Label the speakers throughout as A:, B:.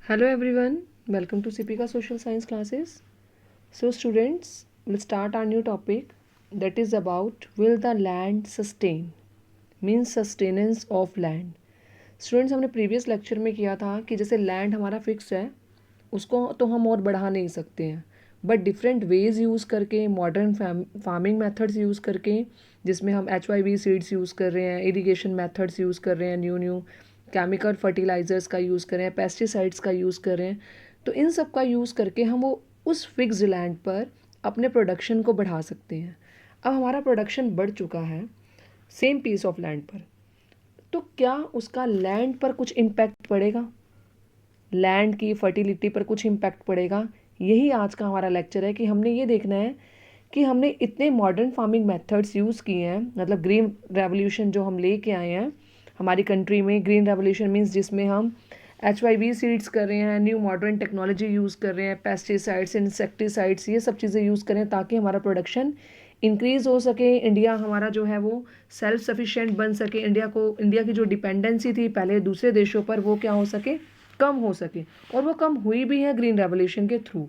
A: Hello everyone, welcome to CPK Social Science classes. So students, we'll start our new topic that is about will the land sustain? Means sustenance of land. Students हमने previous lecture में किया था कि जैसे land हमारा fix है उसको तो हम और बढ़ा नहीं सकते हैं बट डिफरेंट वेज यूज़ करके मॉडर्न फार्मिंग मेथड्स यूज़ करके जिसमें हम HYV सीड्स यूज़ कर रहे हैं, इरिगेशन मेथड्स यूज़ कर रहे हैं, न्यू केमिकल फर्टिलाइज़र्स का यूज़ कर रहे हैं, पेस्टिसाइड्स का यूज़ कर रहे हैं, तो इन सब का यूज़ करके हम वो उस फिक्स लैंड पर अपने प्रोडक्शन को बढ़ा सकते हैं। अब हमारा प्रोडक्शन बढ़ चुका है सेम पीस ऑफ लैंड पर, तो क्या उसका लैंड पर कुछ इम्पैक्ट पड़ेगा, लैंड की फर्टिलिटी पर कुछ इम्पैक्ट पड़ेगा? यही आज का हमारा लेक्चर है कि हमने ये देखना है कि हमने इतने मॉडर्न फार्मिंग मेथड्स यूज़ किए हैं, मतलब ग्रीन रेवोल्यूशन जो हम लेके आए हैं हमारी कंट्री में। ग्रीन रेवोल्यूशन मीन्स जिसमें हम HYV सीड्स कर रहे हैं, न्यू मॉडर्न टेक्नोलॉजी यूज़ कर रहे हैं, पेस्टिसाइड्स, इंसेक्टिसाइड्स, ये सब चीज़ें यूज़ करें ताकि हमारा प्रोडक्शन इंक्रीज़ हो सके, इंडिया हमारा जो है वो सेल्फ सफिशिएंट बन सके, इंडिया की जो डिपेंडेंसी थी पहले दूसरे देशों पर वो क्या हो सके, कम हो सके। और वो कम हुई भी है ग्रीन रेवोल्यूशन के थ्रू।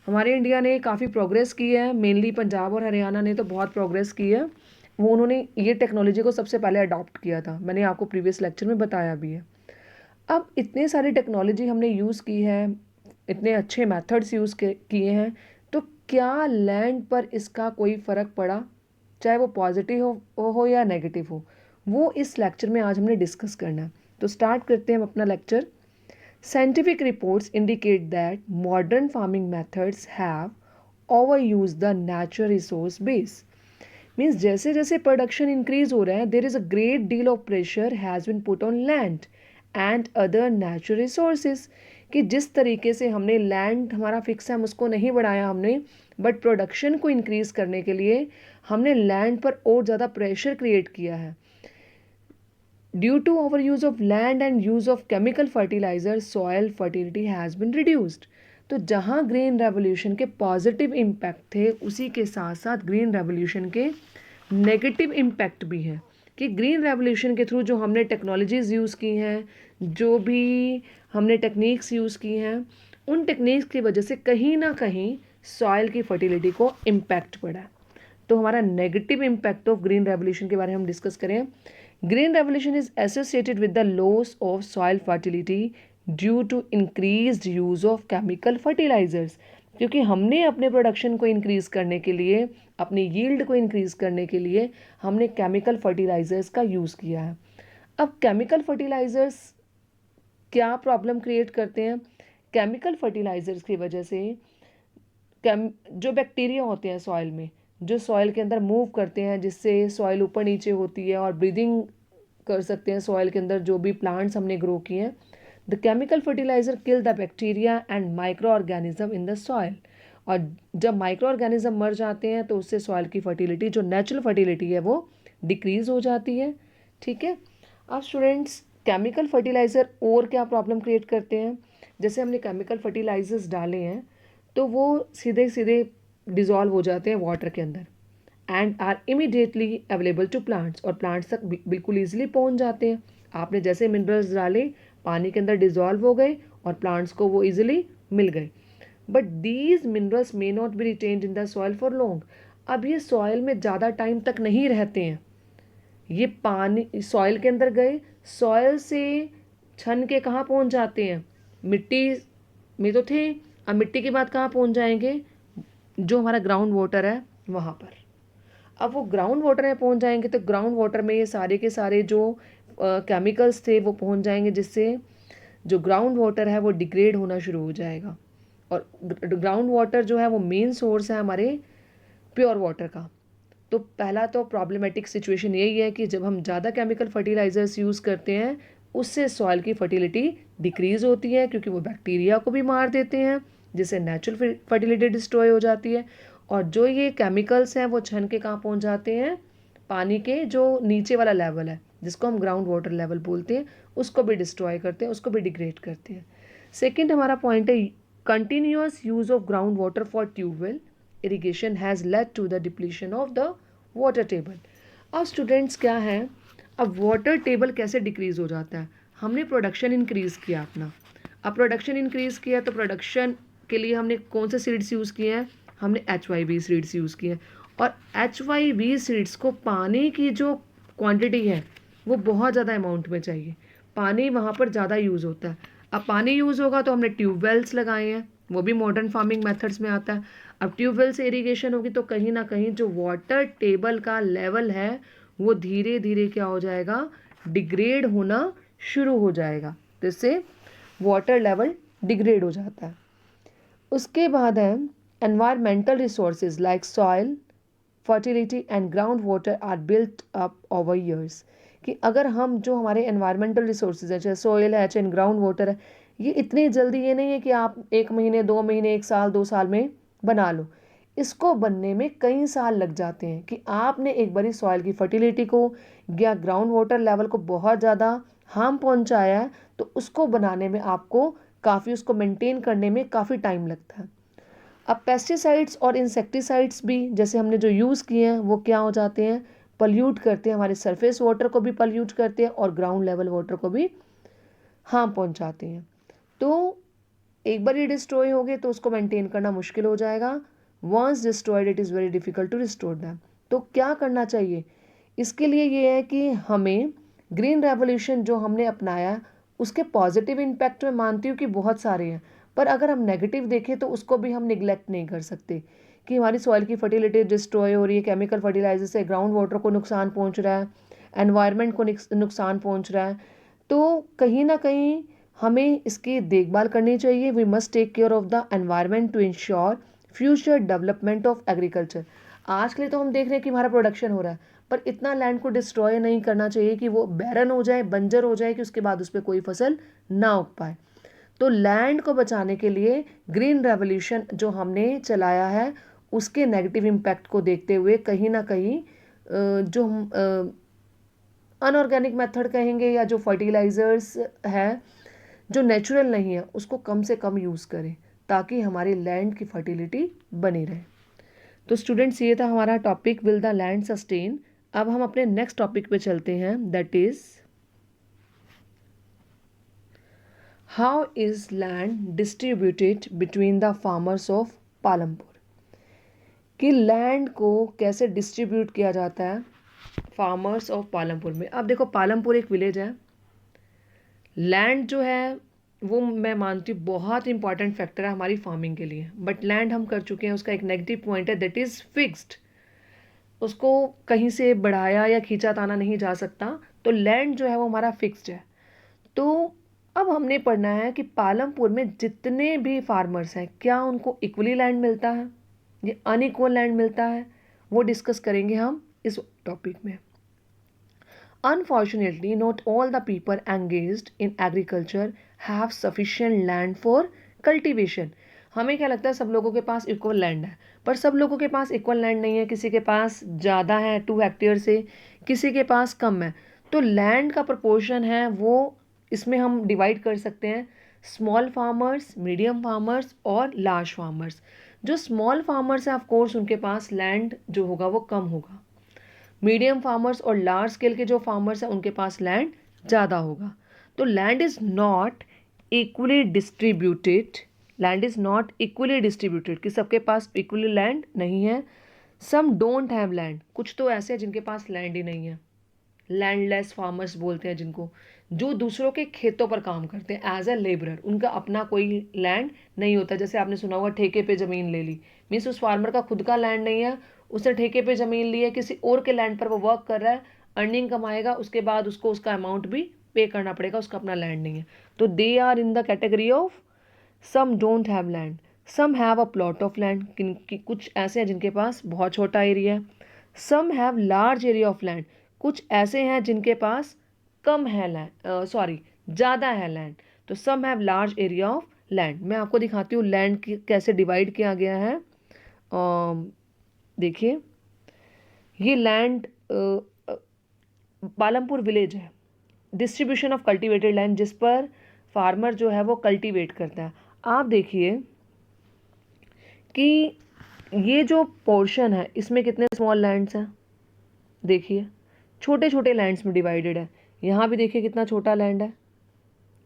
A: हमारे इंडिया ने काफ़ी प्रोग्रेस की है, मेनली पंजाब और हरियाणा ने तो बहुत प्रोग्रेस की है। वो उन्होंने ये टेक्नोलॉजी को सबसे पहले अडॉप्ट किया था, मैंने आपको प्रीवियस लेक्चर में बताया भी है। अब इतने सारी टेक्नोलॉजी हमने यूज़ की है, इतने अच्छे मेथड्स यूज़ किए हैं, तो क्या लैंड पर इसका कोई फ़र्क पड़ा, चाहे वो पॉजिटिव हो या नेगेटिव हो? वो इस लेक्चर में आज हमने डिस्कस करना है। तो स्टार्ट करते हैं हम अपना lecture. Scientific reports indicate that modern farming methods have overused the natural resource base. Means जैसे जैसे प्रोडक्शन इंक्रीज हो रहा है there is a great deal of pressure has been put on land and other natural resources. कि जिस तरीके से हमने लैंड हमारा फिक्स है हम उसको नहीं बढ़ाया हमने, बट प्रोडक्शन को इंक्रीज करने के लिए हमने लैंड पर और ज़्यादा प्रेशर क्रिएट किया है। Due to overuse of land and use of chemical fertilizers, soil fertility has been reduced. तो जहाँ ग्रीन रेवोल्यूशन के पॉजिटिव इम्पैक्ट थे उसी के साथ साथ ग्रीन रेवोल्यूशन के नेगेटिव इम्पैक्ट भी हैं। कि ग्रीन रेवोल्यूशन के थ्रू जो हमने टेक्नोलॉजीज़ यूज़ की हैं, जो भी हमने टेक्निक्स यूज़ की हैं, उन टेक्निक्स की वजह से कहीं ना कहीं सॉइल की फर्टिलिटी को इम्पैक्ट पड़ा है। तो हमारा negative impact of green revolution के बारे में हम डिस्कस करें। Green revolution is associated with the loss of soil fertility due to increased use of chemical fertilisers. क्योंकि हमने अपने प्रोडक्शन को इंक्रीज करने के लिए, अपनी यील्ड को इंक्रीज करने के लिए हमने केमिकल फर्टिलाइजर्स का यूज़ किया है। अब केमिकल फर्टिलाइजर्स क्या प्रॉब्लम क्रिएट करते हैं? केमिकल फर्टिलाइजर्स की वजह से जो बैक्टीरिया होते हैं सॉइल में, जो सॉइल के अंदर मूव करते हैं, जिससे सॉइल ऊपर नीचे होती है और ब्रीदिंग कर सकते हैं सॉइल के अंदर जो भी प्लांट्स हमने ग्रो किए हैं। The chemical fertiliser kill the bacteria and microorganism in the soil. और जब माइक्रो ऑर्गेनिज्म मर जाते हैं तो उससे सॉइल की फर्टिलिटी, जो नेचुरल फर्टिलिटी है, वो डिक्रीज हो जाती है। ठीक है। अब स्टूडेंट्स, केमिकल फर्टिलाइज़र और क्या प्रॉब्लम क्रिएट करते हैं? जैसे हमने केमिकल फर्टिलाइजर्स डाले हैं तो वो सीधे सीधे डिज़ोल्व हो जाते हैं वाटर के अंदर and are immediately available to plants, और प्लांट्स तक बिल्कुल ईजिली पहुंच जाते हैं। आपने जैसे मिनरल्स डाले पानी के अंदर डिज़ोल्व हो गए और प्लांट्स को वो ईजिली मिल गए। But these minerals may not be retained in the soil for long. अब ये सॉइल में ज़्यादा टाइम तक नहीं रहते हैं। ये पानी सॉइल के अंदर गए, सॉइल से छन के कहाँ पहुँच जाते हैं? मिट्टी में तो थे, अब मिट्टी के बाद कहाँ पहुँच जाएंगे? जो हमारा ग्राउंड वाटर है वहाँ पर। अब वो ग्राउंड वाटर में पहुँच जाएंगे तो ग्राउंड वाटर में ये सारे के सारे जो केमिकल्स थे वो पहुँच जाएंगे, जिससे जो ग्राउंड वाटर है वो डिग्रेड होना शुरू हो जाएगा। और ग्राउंड वाटर जो है वो मेन सोर्स है हमारे प्योर वाटर का। तो पहला तो प्रॉब्लमेटिक सिचुएशन यही है कि जब हम ज़्यादा केमिकल फर्टिलाइजर्स यूज़ करते हैं उससे सॉइल की फर्टिलिटी डिक्रीज़ होती है, क्योंकि वो बैक्टीरिया को भी मार देते हैं जिससे नेचुरल फर्टिलिटी डिस्ट्रॉय हो जाती है। और जो ये केमिकल्स हैं वो छन के कहाँ पहुँच जाते हैं? पानी के जो नीचे वाला लेवल है जिसको हम ग्राउंड वाटर लेवल बोलते हैं, उसको भी डिस्ट्रॉय करते हैं, उसको भी डिग्रेड करते हैं। सेकेंड हमारा पॉइंट है continuous use of groundwater for tubewell irrigation has led to the depletion of the water table. अब स्टूडेंट्स क्या है, अब वाटर टेबल कैसे डिक्रीज़ हो जाता है? हमने प्रोडक्शन इंक्रीज़ किया अपना, अब प्रोडक्शन इंक्रीज़ किया तो प्रोडक्शन के लिए हमने कौन से सीड्स यूज़ किए हैं, हमने HYB सीड्स यूज़ किए हैं। और HYB सीड्स को पानी की जो क्वांटिटी है वो बहुत ज़्यादा अमाउंट में चाहिए, पानी वहाँ पर ज़्यादा यूज़ होता है। अब पानी यूज़ होगा तो हमने ट्यूबवेल्स लगाए हैं, वो भी मॉडर्न फार्मिंग मेथड्स में आता है। अब ट्यूबवेल से इरिगेशन होगी तो कहीं ना कहीं जो वाटर टेबल का लेवल है वो धीरे धीरे क्या हो जाएगा, डिग्रेड होना शुरू हो जाएगा, जिससे वाटर लेवल डिग्रेड हो जाता है। उसके बाद है environmental resources like soil, fertility and groundwater are built up over years. कि अगर हम जो हमारे एनवायरमेंटल रिसोर्सेज है, चाहे सॉइल है चाहे ग्राउंड वाटर है, ये इतनी जल्दी ये नहीं है कि आप 1 महीने 2 महीने 1 साल 2 साल में बना लो। इसको बनने में कई साल लग जाते हैं। कि आपने एक बारी सॉइल की फर्टिलिटी को या ग्राउंड वाटर लेवल को बहुत ज़्यादा हार्म पहुंचाया है तो उसको बनाने में आपको काफ़ी, उसको मेंटेन करने में काफ़ी टाइम लगता है। अब पेस्टिसाइड्स और इंसेक्टिसाइड्स भी जैसे हमने जो यूज़ किए हैं वो क्या हो जाते हैं, पल्यूट करते हैं, हमारे सरफेस वाटर को भी पल्यूट करते हैं और ग्राउंड लेवल वाटर को भी हार्म पहुंचाते हैं। तो एक बार ये डिस्ट्रॉय हो गए तो उसको मेंटेन करना मुश्किल हो जाएगा। Once destroyed it is very difficult to restore them. तो क्या करना चाहिए इसके लिए, ये है कि हमें ग्रीन रेवोल्यूशन जो हमने अपनाया उसके पॉजिटिव इम्पैक्ट मैं मानती हूँ कि बहुत सारे हैं, पर अगर हम नेगेटिव देखें तो उसको भी हम निगलेक्ट नहीं कर सकते। कि हमारी सॉइल की फर्टिलिटी डिस्ट्रॉय हो रही है, केमिकल फर्टिलाइजर से ग्राउंड वाटर को नुकसान पहुँच रहा है, एनवायरनमेंट को नुकसान पहुँच रहा है। तो कहीं ना कहीं हमें इसकी देखभाल करनी चाहिए। We must take care of the environment to ensure future development of agriculture. आज के लिए तो हम देख रहे हैं कि हमारा प्रोडक्शन हो रहा है, पर इतना लैंड को डिस्ट्रॉय नहीं करना चाहिए कि वो बैरन हो जाए, बंजर हो जाए, कि उसके बाद उस पर कोई फसल ना उग पाए। तो लैंड को बचाने के लिए ग्रीन रेवोल्यूशन जो हमने चलाया है उसके नेगेटिव इम्पैक्ट को देखते हुए कहीं ना कहीं जो हम अनऑर्गेनिक मेथड कहेंगे या जो फर्टिलाइजर्स है जो नेचुरल नहीं है उसको कम से कम यूज़ करें ताकि हमारी लैंड की फर्टिलिटी बनी रहे। तो स्टूडेंट्स ये था हमारा topic will the land sustain. अब हम अपने नेक्स्ट टॉपिक पे चलते हैं, that is how is land distributed between the farmers of Palampur. कि लैंड को कैसे डिस्ट्रीब्यूट किया जाता है फार्मर्स ऑफ पालमपुर में। अब देखो पालमपुर एक विलेज है, लैंड जो है वो मैं मानती हूँ बहुत इंपॉर्टेंट फैक्टर है हमारी फार्मिंग के लिए, बट लैंड हम कर चुके हैं, उसका एक नेगेटिव पॉइंट है दैट इज़ फिक्स्ड, उसको कहीं से बढ़ाया या खींचा ताना नहीं जा सकता। तो लैंड जो है वो हमारा फिक्स्ड है। तो अब हमने पढ़ना है कि पालमपुर में जितने भी फार्मर्स हैं क्या उनको इक्वली लैंड मिलता है या अनइक्वल लैंड मिलता है, वो डिस्कस करेंगे हम इस टॉपिक में। Unfortunately, not all the people engaged in agriculture have sufficient land for cultivation. हमें क्या लगता है सब लोगों के पास इक्वल लैंड है, पर सब लोगों के पास इक्वल लैंड नहीं है। किसी के पास ज़्यादा है 2 हेक्टेयर से, किसी के पास कम है। तो लैंड का प्रोपोर्शन है वो इसमें हम डिवाइड कर सकते हैं स्मॉल फार्मर्स, मीडियम फार्मर्स और लार्ज फार्मर्स। जो स्मॉल फार्मर्स हैं ऑफ कोर्स उनके पास लैंड जो होगा वो कम होगा, मीडियम फार्मर्स और लार्ज स्केल के जो फार्मर्स हैं उनके पास लैंड ज़्यादा होगा। तो land is not equally distributed, land is not equally distributed कि सबके पास इक्वली लैंड नहीं है। सम डोंट हैव लैंड, कुछ तो ऐसे हैं जिनके पास लैंड ही नहीं है, लैंडलेस फार्मर्स बोलते हैं जिनको, जो दूसरों के खेतों पर काम करते हैं एज ए लेबरर, उनका अपना कोई लैंड नहीं होता। जैसे आपने सुना होगा ठेके पे ज़मीन ले ली, मीन्स उस फार्मर का खुद का लैंड नहीं है, उसने ठेके पे ज़मीन ली है, किसी और के लैंड पर वो वर्क कर रहा है, अर्निंग कमाएगा, उसके बाद उसको उसका अमाउंट भी पे करना पड़ेगा, उसका अपना लैंड नहीं है। तो they are in the category of some don't have land, some have a plot of land, कुछ ऐसे हैं जिनके पास बहुत छोटा एरिया है। Some have large area of land, कुछ ऐसे हैं जिनके पास कम है लैंड, ज़्यादा है लैंड। तो some have large area of land. मैं आपको दिखाती हूँ लैंड कैसे डिवाइड किया गया है। देखिए ये लैंड पालमपुर विलेज है, डिस्ट्रीब्यूशन ऑफ कल्टीवेटेड लैंड जिस पर फार्मर जो है वो कल्टीवेट करता है। आप देखिए कि ये जो पोर्शन है इसमें कितने स्मॉल लैंड्स हैं, देखिए छोटे छोटे लैंड्स में डिवाइडेड है। यहाँ भी देखिए कितना छोटा लैंड है,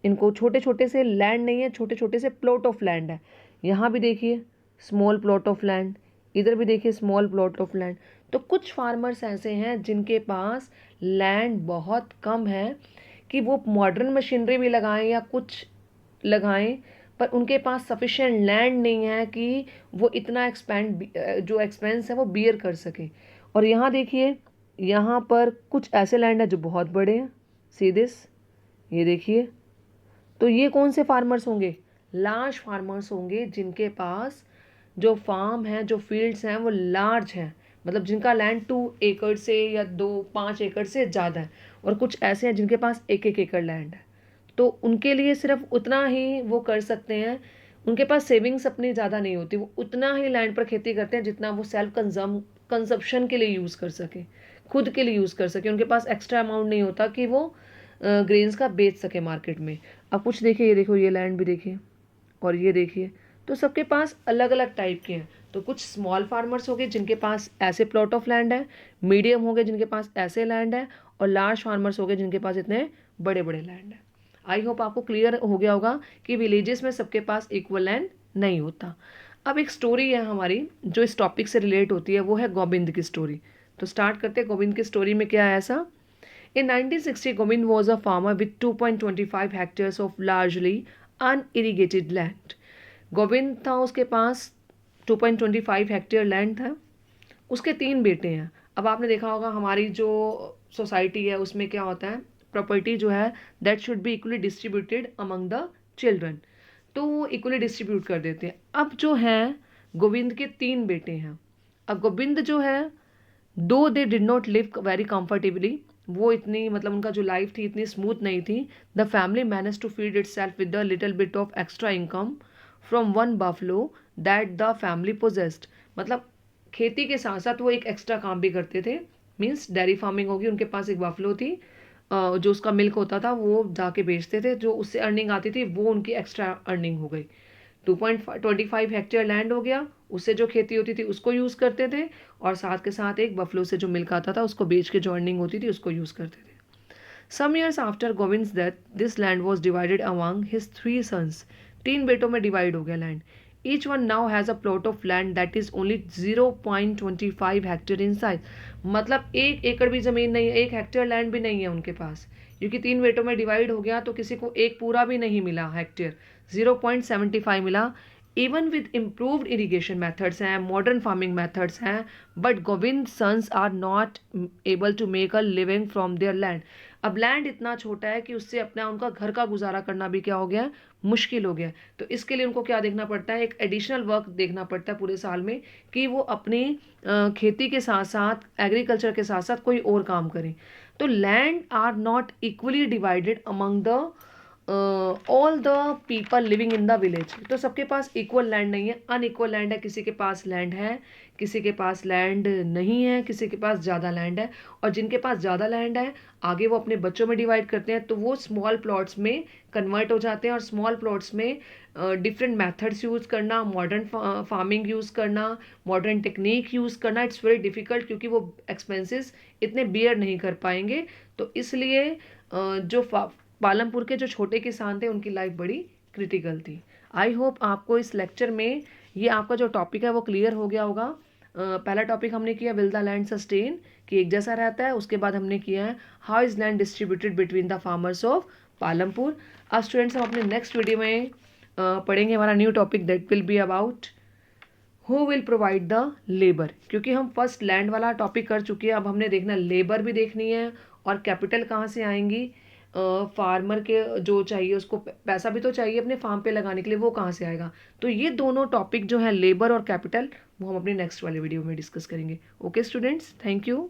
A: इनको छोटे छोटे से लैंड नहीं है, छोटे छोटे से प्लॉट ऑफ लैंड है। यहाँ भी देखिए स्मॉल प्लॉट ऑफ लैंड, इधर भी देखिए स्मॉल प्लॉट ऑफ लैंड। तो कुछ फार्मर्स ऐसे हैं जिनके पास लैंड बहुत कम है कि वो मॉडर्न मशीनरी भी लगाएं या कुछ लगाएं, पर उनके पास सफिशिएंट लैंड नहीं है कि वो इतना जो एक्सपेंस है वो बियर कर सके। और यहाँ देखिए, यहाँ पर कुछ ऐसे लैंड है जो बहुत बड़े हैं, सी दिस, ये देखिए। तो ये कौन से फार्मर्स होंगे? लार्ज फार्मर्स होंगे जिनके पास जो फार्म है, जो फील्ड्स हैं वो लार्ज हैं, मतलब जिनका लैंड 2 एकड़ से या 2-5 एकड़ से ज़्यादा है। और कुछ ऐसे हैं जिनके पास 1-1 एकड़ लैंड है, तो उनके लिए सिर्फ उतना ही वो कर सकते हैं। उनके पास सेविंग्स अपनी ज़्यादा नहीं होती, वो उतना ही लैंड पर खेती करते हैं जितना वो सेल्फ कंजम्पशन के लिए यूज़ कर सके, खुद के लिए यूज़ कर सके। उनके पास एक्स्ट्रा अमाउंट नहीं होता कि वो ग्रेन्स का बेच सके मार्केट में। अब कुछ देखिए, ये देखो, ये लैंड भी देखिए और ये देखिए, तो सबके पास अलग अलग टाइप के हैं। तो कुछ स्मॉल फार्मर्स हो गए जिनके पास ऐसे प्लॉट ऑफ लैंड है, मीडियम हो गए जिनके पास ऐसे लैंड है, और लार्ज फार्मर्स हो गए जिनके पास इतने बड़े बड़े लैंड है। आई होप आपको क्लियर हो गया होगा कि विलेजेस में सबके पास इक्वल लैंड नहीं होता। अब एक स्टोरी है हमारी जो इस टॉपिक से रिलेट होती है, वो है गोविंद की स्टोरी। तो स्टार्ट करते हैं। गोविंद की स्टोरी में क्या है ऐसा? In 1960, Govind was a farmer with 2.25 hectares of largely unirrigated land. Govind था, उसके पास 2.25 हेक्टेयर लैंड था। उसके 3 बेटे हैं। अब आपने देखा होगा हमारी जो सोसाइटी है उसमें क्या होता है, प्रॉपर्टी जो है that should be equally distributed among the children, तो वो इक्वली डिस्ट्रीब्यूट कर देते हैं। अब जो है गोविंद के 3 बेटे हैं। अब गोविंद जो है, दो they did not live very comfortably, वो इतनी, मतलब उनका जो लाइफ थी इतनी स्मूथ नहीं थी। The family manage to feed itself with the little bit of extra income from one buffalo that the family possessed. मतलब खेती के साथ साथ वो एक एक्स्ट्रा काम भी करते थे, मीन्स डेयरी फार्मिंग होगी। उनके पास एक बफलो थी, जो उसका मिल्क होता था वो जाके बेचते थे, जो उससे अर्निंग आती थी वो उनकी एक्स्ट्रा अर्निंग हो गई। 2.25 हेक्टेयर लैंड हो गया, उससे जो खेती होती थी उसको यूज़ करते थे, और साथ के साथ एक बफलो से जो मिल्क आता था उसको बेच के जो अर्निंग होती थी उसको यूज़ करते थे। Some years after Govind's death, this land was divided among his 3 sons. 3 बेटों में डिवाइड हो गया land. Each one now has a plot of land that is only 0.25 hectare in size. मतलब 1 एकड़ भी ज़मीन नहीं है, 1 हेक्टेयर लैंड भी नहीं है उनके पास, क्योंकि 3 बेटों में डिवाइड हो गया तो किसी को एक पूरा भी नहीं मिला हेक्टेयर, 0.75 मिला। Even with improved irrigation methods हैं, मॉडर्न फार्मिंग मेथड्स हैं, but Govind sons are not able to make a living from their land. अब लैंड इतना छोटा है कि उससे अपना उनका घर का गुजारा करना भी क्या हो गया, मुश्किल हो गया। तो इसके लिए उनको क्या देखना पड़ता है, एक एडिशनल वर्क देखना पड़ता है पूरे साल में, कि वो अपनी खेती के साथ साथ, एग्रीकल्चर के साथ साथ कोई और काम करें। तो land are not equally divided among the all the people living in the village. तो सबके पास इक्वल लैंड नहीं है, अनइक्वल लैंड है। किसी के पास लैंड है, किसी के पास लैंड नहीं है, किसी के पास ज़्यादा लैंड है। और जिनके पास ज़्यादा लैंड है, आगे वो अपने बच्चों में डिवाइड करते हैं, तो वो स्मॉल प्लॉट्स में कन्वर्ट हो जाते हैं। और स्मॉल प्लॉट्स में डिफरेंट मेथड्स यूज़ करना, मॉडर्न फार्मिंग यूज़ करना, मॉडर्न टेक्निक यूज़ करना, इट्स वेरी डिफ़िकल्ट, क्योंकि वो एक्सपेंसेस इतने बियर नहीं कर पाएंगे। तो इसलिए जो पालमपुर के जो छोटे किसान थे उनकी लाइफ बड़ी क्रिटिकल थी। आई होप आपको इस लेक्चर में ये आपका जो टॉपिक है वो क्लियर हो गया होगा। पहला टॉपिक हमने किया विल द लैंड सस्टेन, कि एक जैसा रहता है। उसके बाद हमने किया है how is land distributed between the farmers of Palampur. अब स्टूडेंट्स हम अपने नेक्स्ट वीडियो में पढ़ेंगे हमारा new topic that will be about who will provide the labour. क्योंकि हम फर्स्ट लैंड वाला टॉपिक कर चुके हैं, अब हमने देखना लेबर भी देखनी है, और कैपिटल कहाँ से आएंगी, फार्मर के जो चाहिए उसको पैसा भी तो चाहिए अपने फार्म पे लगाने के लिए, वो कहाँ से आएगा। तो ये दोनों टॉपिक जो है लेबर और कैपिटल, वो हम अपनी नेक्स्ट वाले वीडियो में डिस्कस करेंगे। Okay students, thank you.